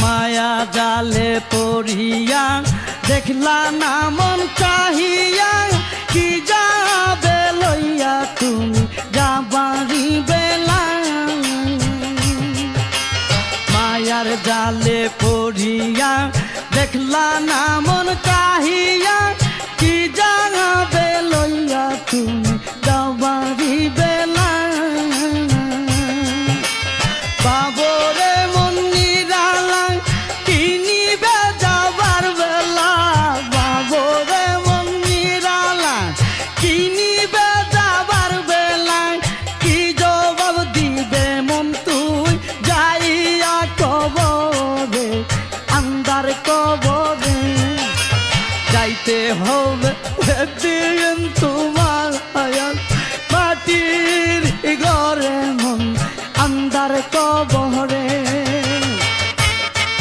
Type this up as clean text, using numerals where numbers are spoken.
মায়া জালে পড়িয়া দেখলা না মন চাহিয়া কি যাবে লইয়া তুমি যাবারি বেলা মায়ার জালে পড়িয়া দেখলা না মন চাহিয়া কি যাবে লইয়া তুমি যাবারি বেলা বাবরে মন নিরালা কিনিবে যাবার বেলা বাবরে মন নিরালা কিনিবে যাবার বেলা কি জবাব দিবে মন তুই যাইয়া কবরে আন্দার কবরে যাইতে হবে